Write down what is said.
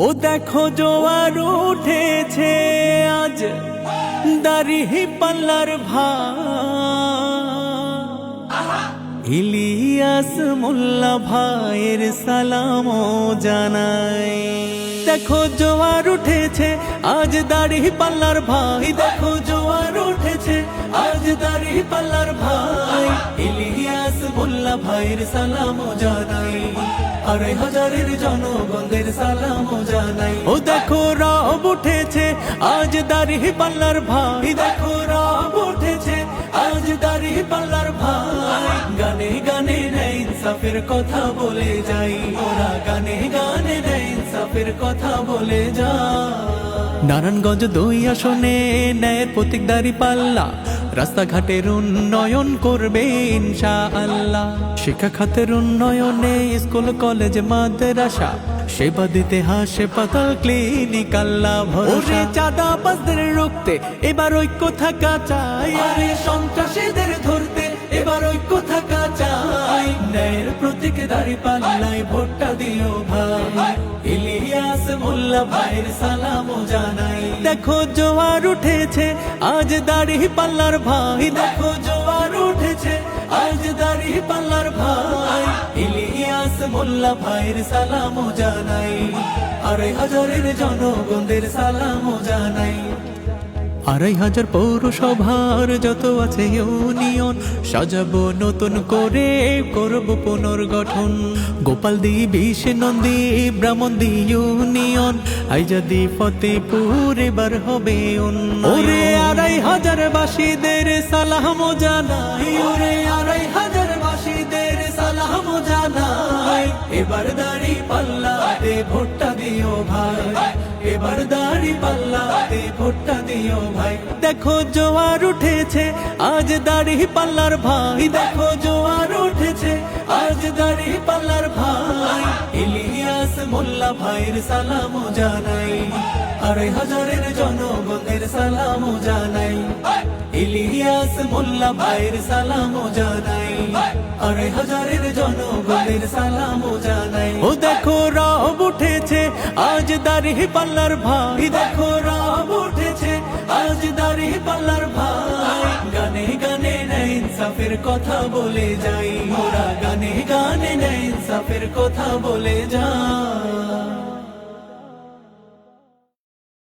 ও দেখো জোয়ার উঠেছে আজ দাড়ি পাল্লার ভাই ইলিয়াস মোল্লা ভাইয়ের সালাম জানাই। দেখো জোয়ার উঠেছে আজ দাড়ি পাল্লার ভাই, দেখো জোয়ার উঠেছে আজ দাড়ি পাল্লার ভাই ইলিয়াস মোল্লা ভাইয়ের সালাম জানাই। আড়াই হাজারের জনগণের সালাম জানাই। ও দেখো রব উঠেছে আজ দাড়ি পাল্লার ভাই, দেখো রব উঠেছে আজ দাড়ি পাল্লার ভাই গানে গানে নেই ইনসাফের কথা বলে যাই, ওরা গানে গানে নেই ইনসাফের কথা বলে যায়। নারায়ণগঞ্জ 2 আসনে ন্যায়ের প্রতীক দাড়ি পাল্লা রাস্তাঘাটের উন্নয়ন করবে ইনশাআল্লাহ। শিক্ষা খাতের উন্নয়নে স্কুল কলেজ মাদ্রাসা সেবা দিতে হাসপাতাল ক্লিনিক আল্লাহ ভরসা। চাঁদাবাজদের রুখতে এবার ঐক্য থাকা চাই, আরে সন্ত্রাসীদের ধরতে এবার ঐক্য থাকা চাই। ন্যায়ের প্রতীক দাড়ি পাল্লায় ভোটটা দিও ভাই, ইলিয়াস মোল্লা ভাইয়ের সালাম জানাই। দেখো জোয়ার উঠেছে আজ দাড়ি পাল্লার ভাই, দেখো জোয়ার উঠেছে আজ দাড়ি পাল্লার ভাই ইলিয়াস মোল্লা ভাইয়ের সালাম জানাই। আড়াই হাজারের জনগণের সালাম জানাই। 2,500 পৌরসভার যত আছে ইউনিয়ন সাজাবো নতুন করে, করব পুনর্গঠন। গোপালদি, বিশনন্দী, ব্রাহ্মণদি ইউনিয়ন আইজাদি ফতেপুর এবার হবে উন্নয়ন। 2,500 বাসীদের সালাম জানাই, 2,500 বাসীদের সালাম জানাই। এবার দাড়ি পাল্লাতে ভোটটা দিও ভাই, এবার দাড়ি পাল্লাতে ভোটটা দিও ভাই। দেখো জোয়ার উঠেছে আজ দাড়ি পাল্লার ভাই, দেখো জোয়ার উঠেছে আজ দাড়ি পাল্লার ভাই ইলিয়াস মোল্লা ভাইয়ের সালাম জানাই। 2,500 জনগণের সালাম জানাই, ইলিয়াস মোল্লা ভাইয়ের সালাম জানাই। 2,500 জনগণের সালাম জানাই। ও দেখো রব উঠেছে আজ দাড়ি পাল্লার ভাই, দেখো রব উঠেছে আজ দাড়ি পাল্লার ভাই গানে গানে নেই ইনসাফের কথা বলে যাই, ওরা গানে গানে নেই ইনসাফের কথা বলে যায়।